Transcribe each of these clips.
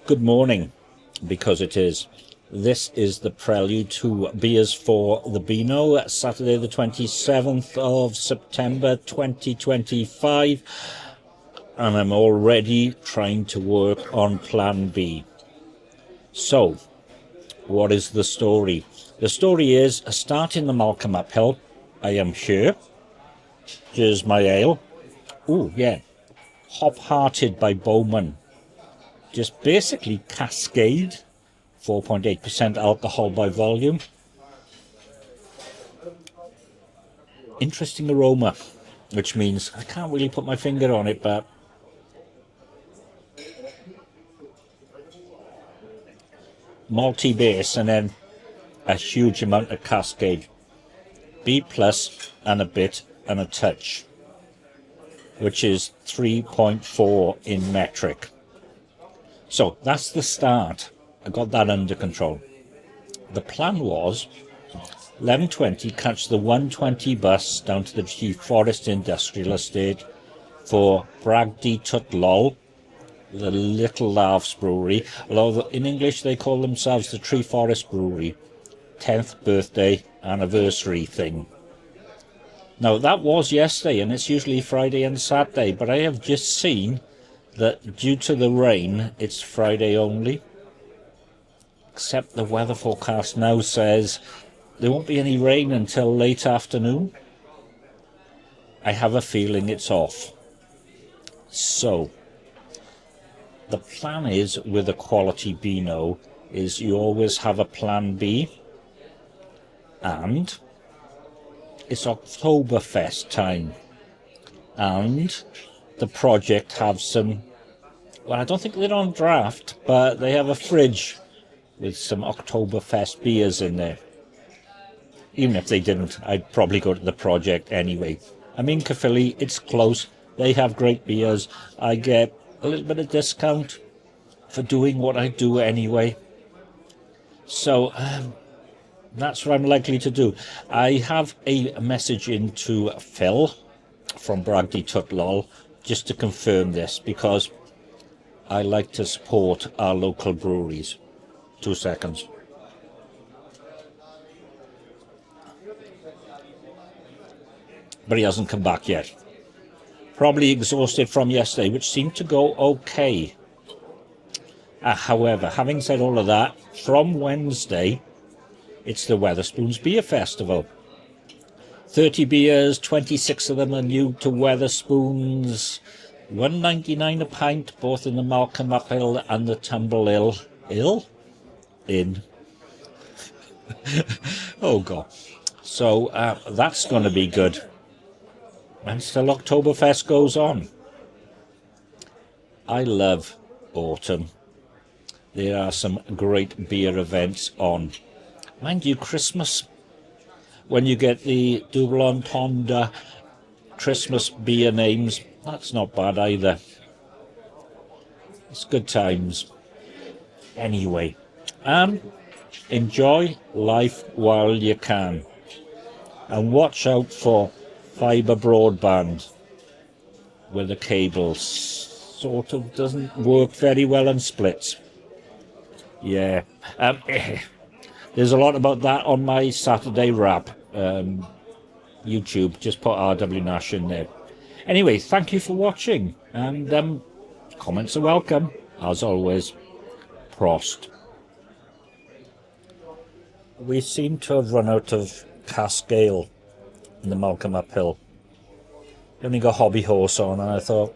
Good morning, because it is. This is the prelude to Beers for the Beano, Saturday the 27th of September 2025, and I'm already trying to work on Plan B. So, what is the story? The story is, starting the Malcolm uphill, I am here. Here's my ale. Ooh, yeah. Hop-Hearted by Bowman. Just basically Cascade, 4.8% alcohol by volume. Interesting aroma, which means I can't really put my finger on it, but malty base and then a huge amount of Cascade. B plus and a bit and a touch, which is 3.4 in metric. So that's the start. I got that under control. The plan was 11:20 catch the 1:20 bus down to the Tree Forest Industrial Estate for Bragdy Twt Lol, the Little Laughs Brewery, although in English they call themselves the Tree Forest Brewery, 10th birthday anniversary thing. Now that was yesterday, and it's usually Friday and Saturday, but I have just seen that due to the rain it's Friday only, except the weather forecast now says there won't be any rain until late afternoon. I have a feeling it's off. So the plan is, with a quality Beano, is you always have a plan B, and it's Oktoberfest time, and the project have some, well, I don't think they're on draft, but they have a fridge with some Oktoberfest beers in there. Even if they didn't, I'd probably go to the project anyway. I'm in Caerphilly, it's close, they have great beers, I get a little bit of discount for doing what I do anyway. So that's what I'm likely to do. I have a message into Phil from Bragdy Twt Lol just to confirm this, because I like to support our local breweries. 2 seconds. But he hasn't come back yet. Probably exhausted from yesterday, which seemed to go okay. However, having said all of that, from Wednesday, it's the Wetherspoons Beer Festival. 30 beers, 26 of them are new to Wetherspoons. $1.99 a pint, both in the Malcolm Uphill and the Tumble in. Oh God. So that's going to be good. And still Oktoberfest goes on. I love autumn. There are some great beer events on. Mind you, Christmas, when you get the double entendre Christmas beer names, that's not bad either. It's good times. Anyway, enjoy life while you can. And watch out for fibre broadband, where the cable sort of doesn't work very well and splits. Yeah. There's a lot about that on my Saturday wrap. YouTube, just put RW Nash in there. Anyway, thank you for watching, and comments are welcome, as always. Prost. We seem to have run out of Cascale in the Malcolm Uphill. Only got Hobby Horse on, and I thought,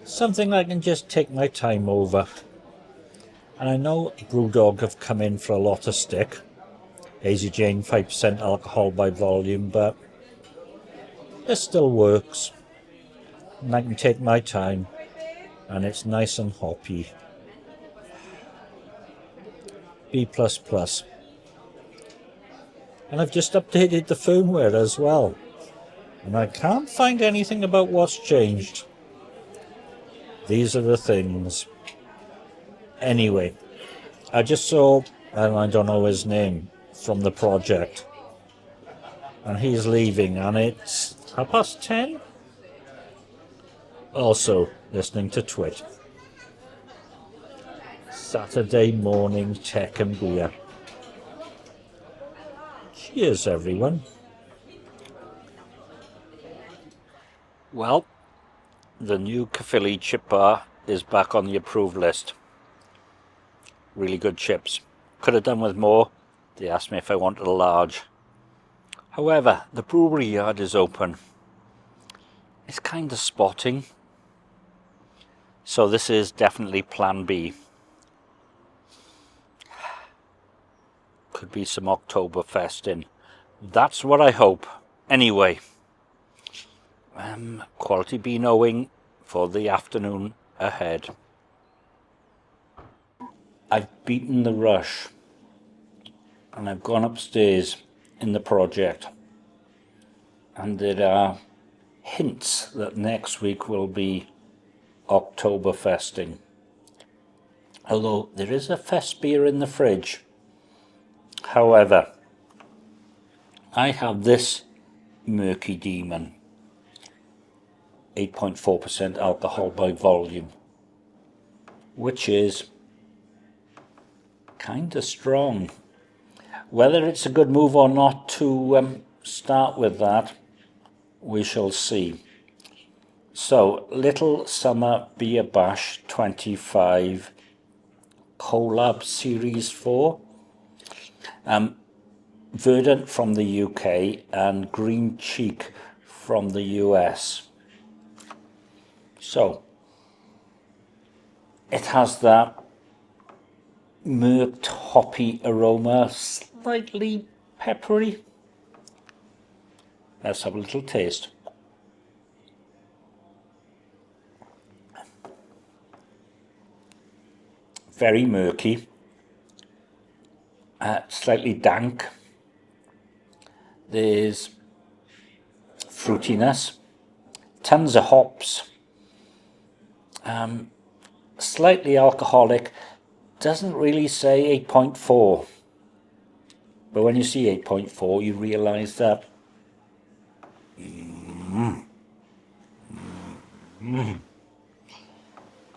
something I can just take my time over. And I know Brewdog have come in for a lot of stick. Hazy Jane, 5% alcohol by volume, but it still works. And I can take my time, and it's nice and hoppy. B++. And I've just updated the firmware as well. And I can't find anything about what's changed. These are the things. Anyway, I just saw, and I don't know his name, from the project. And he's leaving, and it's 10:30. Also listening to Twit. Saturday morning tech and beer. Cheers, everyone. Well, the new Caerphilly chip bar is back on the approved list. Really good chips. Could have done with more. They asked me if I wanted a large. However, the brewery yard is open. It's kind of spotting. So this is definitely plan B. Could be some Oktoberfest in. That's what I hope. Anyway, quality Beanoing for the afternoon ahead. I've beaten the rush and I've gone upstairs in the project, and there are hints that next week will be Oktoberfesting. Although there is a fest beer in the fridge. However, I have this murky demon, 8.4% alcohol by volume, which is kind of strong. Whether it's a good move or not to start with that, we shall see. So, Little Summer Beer Bash 25 Collab Series 4. Verdant from the UK and Green Cheek from the US. So, it has that murked hoppy aroma, slightly peppery. Let's have a little taste. Very murky, slightly dank. There's fruitiness, tons of hops, slightly alcoholic. Doesn't really say 8.4, but when you see 8.4 you realise that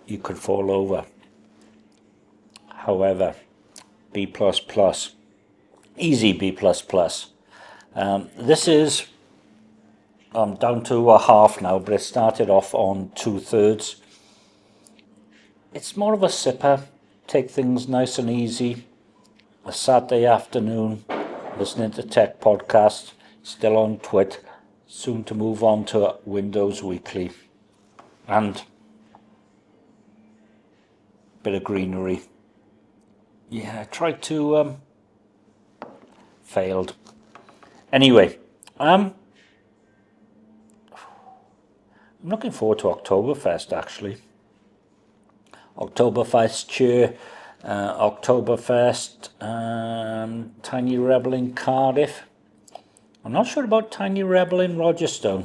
you could fall over. However, B++, easy B++. This is down to a half now, but it started off on 2/3. It's more of a sipper, take things nice and easy. A Saturday afternoon, listening to tech podcast, still on Twit, soon to move on to Windows Weekly, and a bit of greenery. Yeah, I tried to, failed. Anyway, I'm looking forward to Oktoberfest, actually. Oktoberfest cheer, Oktoberfest, Tiny Rebel in Cardiff. I'm not sure about Tiny Rebel in Rogerstone.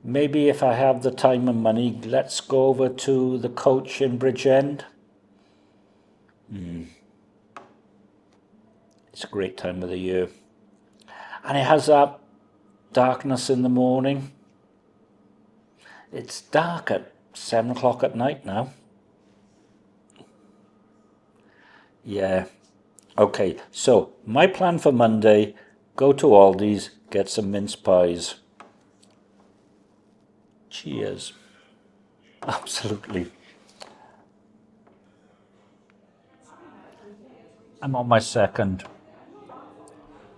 Maybe if I have the time and money, let's go over to the Coach in Bridgend. It's a great time of the year. And it has that darkness in the morning. It's dark at 7 o'clock at night now. Yeah. Okay, so my plan for Monday, go to Aldi's, get some mince pies. Cheers. Absolutely. I'm on my second,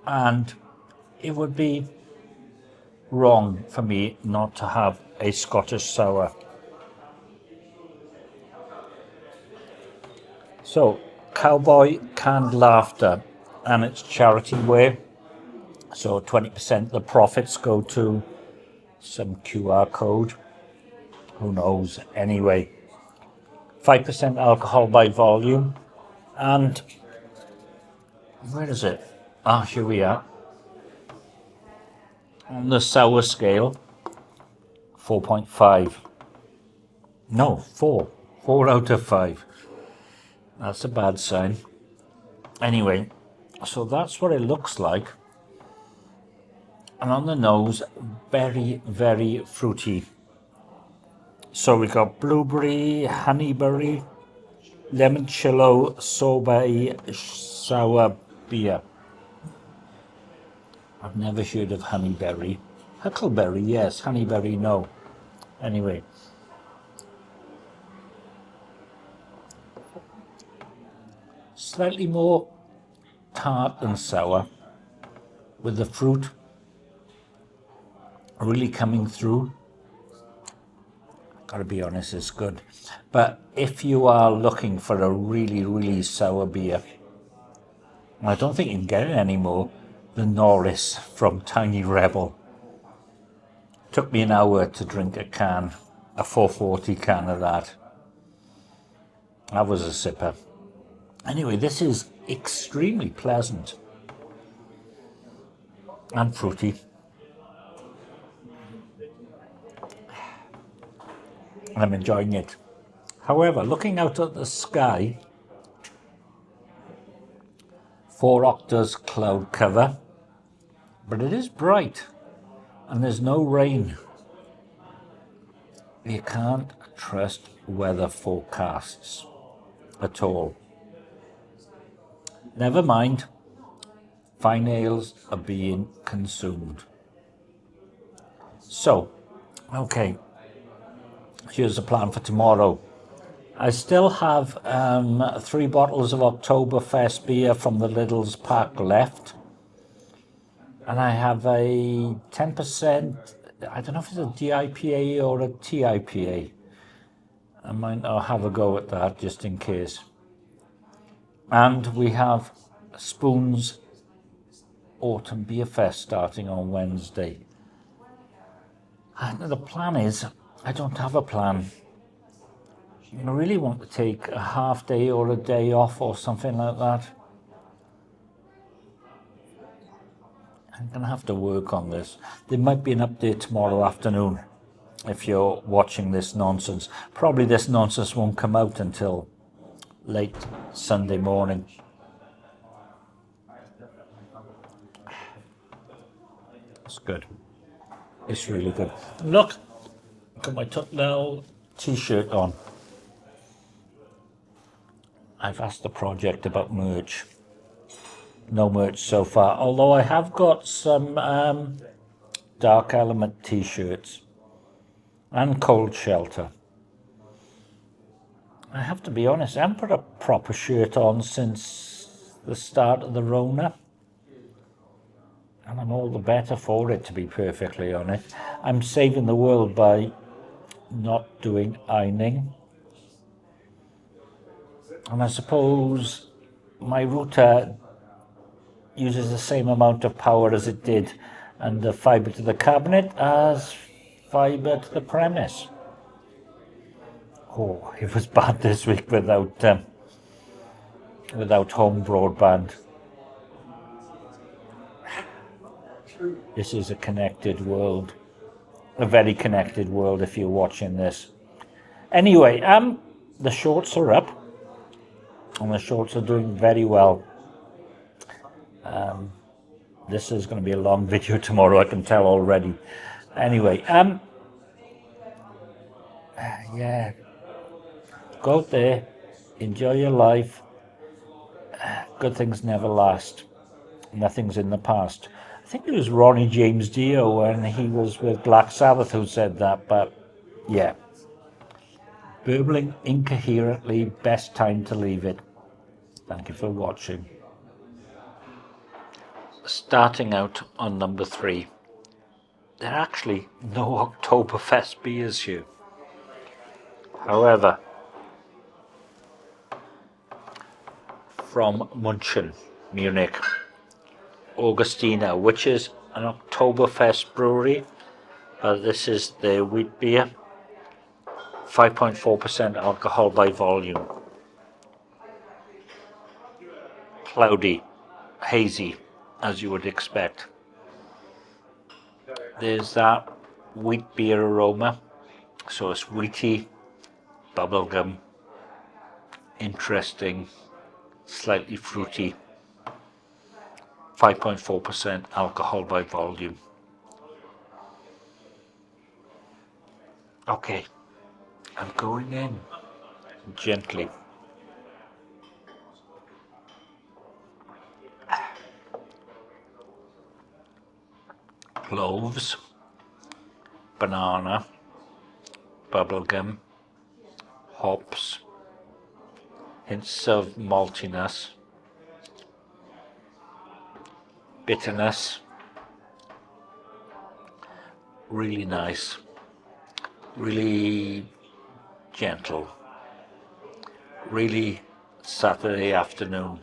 and it would be wrong for me not to have a Scottish sour. So, Cowboy Canned Laughter, and it's charity wear, so 20% of the profits go to some QR code, who knows. Anyway, 5% alcohol by volume, and where is it? Ah, here we are. On the sour scale, 4.5. No, 4. 4 out of 5. That's a bad sign. Anyway, so that's what it looks like. And on the nose, very, very fruity. So we got blueberry, honeyberry, limoncello sorbet sour beer. I've never heard of honeyberry. Huckleberry, yes. Honeyberry, no. Anyway. Slightly more tart than sour, with the fruit really coming through. Gotta be honest, it's good. But if you are looking for a really, really sour beer, I don't think you can get it anymore, the Norris from Tiny Rebel. Took me an hour to drink a can, a 440 can of that. That was a sipper. Anyway, this is extremely pleasant and fruity. I'm enjoying it. However, looking out at the sky, 4 octaves cloud cover, but it is bright and there's no rain. You can't trust weather forecasts at all. Never mind, fine ales are being consumed. So, okay, here's the plan for tomorrow. I still have 3 bottles of Oktoberfest beer from the Lidl's pack left. And I have a 10%, I don't know if it's a DIPA or a TIPA. I might not have a go at that just in case. And we have Spoon's Autumn Beer Fest starting on Wednesday. And the plan is, I don't have a plan. I really want to take a half day or a day off or something like that. I'm going to have to work on this. There might be an update tomorrow afternoon if you're watching this nonsense. Probably this nonsense won't come out until late Sunday morning. It's good. It's really good. Look, got my Twt Lol t-shirt on. I've asked the project about merch. No merch so far, although I have got some Dark Element t-shirts and Cold Shelter. I have to be honest, I haven't put a proper shirt on since the start of the Rona. And I'm all the better for it, to be perfectly honest. I'm saving the world by not doing ironing. And I suppose my router uses the same amount of power as it did, and the fibre to the cabinet as fibre to the premise. Oh, it was bad this week without home broadband. This is a connected world, a very connected world if you're watching this. Anyway, the shorts are up, and the shorts are doing very well. This is going to be a long video tomorrow, I can tell already. Anyway, yeah, go out there, enjoy your life. Good things never last. Nothing's in the past. I think it was Ronnie James Dio when he was with Black Sabbath who said that, but yeah. Burbling incoherently, best time to leave it. Thank you for watching. Starting out on number 3. There are actually no Oktoberfest beers here. However, from München, Munich, Augustina, which is an Oktoberfest brewery, but this is their wheat beer, 5.4% alcohol by volume. Cloudy, hazy, as you would expect. There's that wheat beer aroma, so it's wheaty, bubblegum, interesting, slightly fruity, 5.4% alcohol by volume. Okay, I'm going in gently. cloves, banana, bubblegum, hops, hints of maltiness, bitterness. Really nice, really gentle, really Saturday afternoon.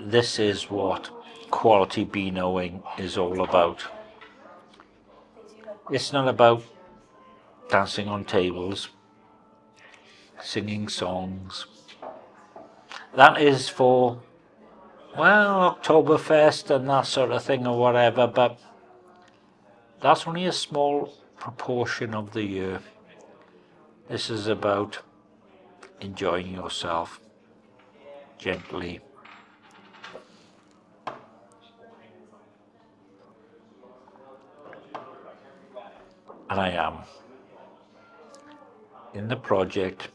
This is what quality beanoing is all about. It's not about dancing on tables, singing songs. That is for, well, Oktoberfest and that sort of thing or whatever, but that's only a small proportion of the year. This is about enjoying yourself gently. And I am in the project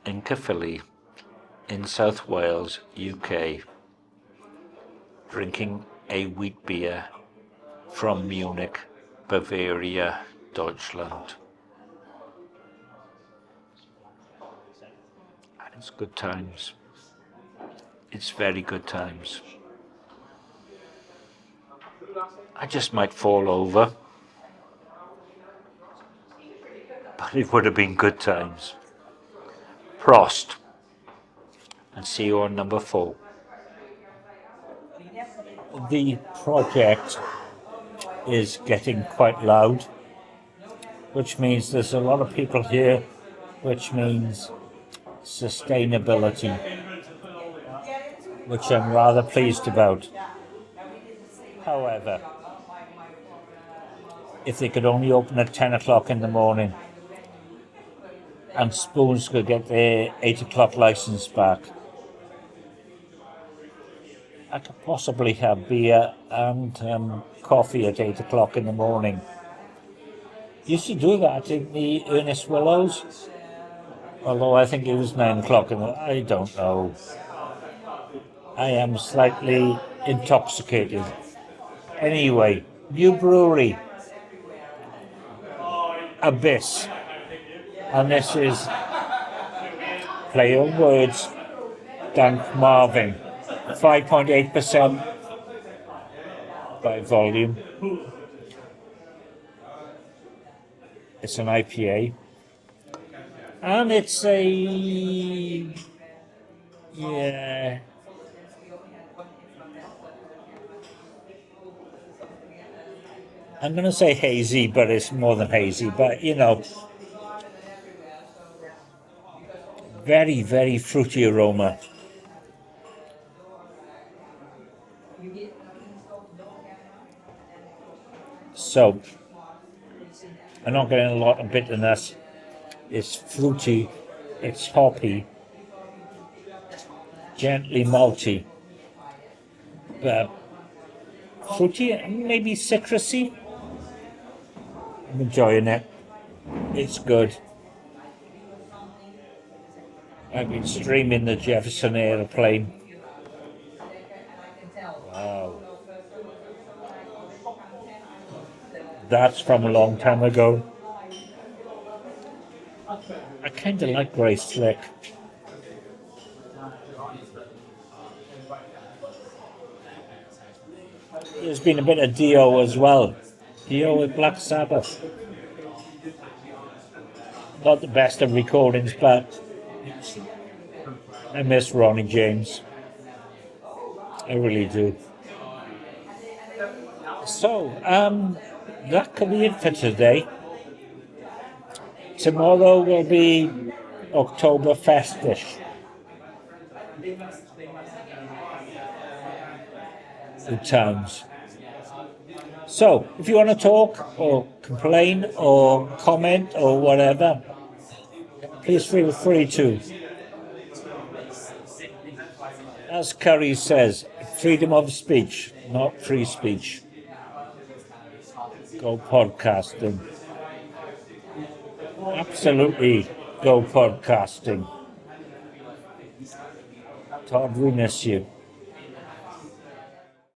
in Caerphilly, in South Wales, UK, drinking a wheat beer from Munich, Bavaria, Deutschland. And it's good times. It's very good times. I just might fall over, but it would have been good times. Prost, and see you on number 4. The project is getting quite loud, which means there's a lot of people here, which means sustainability, which I'm rather pleased about. However, if they could only open at 10 o'clock in the morning and Spoons could get their 8 o'clock license back, I could possibly have beer and coffee at 8 o'clock in the morning. Used to do that in the Ernest Willows, although I think it was 9 o'clock, and I don't know. I am slightly intoxicated. Anyway, new brewery, Abyss, and this is, play on words, Dank Marvin, 5.8% by volume. It's an IPA, and it's a, yeah, I'm going to say hazy, but it's more than hazy, but you know, very, very fruity aroma. So, I'm not getting a lot of bitterness. It's fruity, it's hoppy, gently malty, but fruity and maybe citrusy. I'm enjoying it. It's good. I've been streaming the Jefferson aeroplane. Wow. That's from a long time ago. I kind of like Grey Slick. There's been a bit of Dio as well. Dio with Black Sabbath. Not the best of recordings, but I miss Ronnie James. I really do. So, that could be it for today. Tomorrow will be Oktoberfest-ish. Good times. So, if you want to talk or complain or comment or whatever, please feel free to. As Curry says, freedom of speech, not free speech. Go podcasting. Absolutely go podcasting. Todd, we miss you.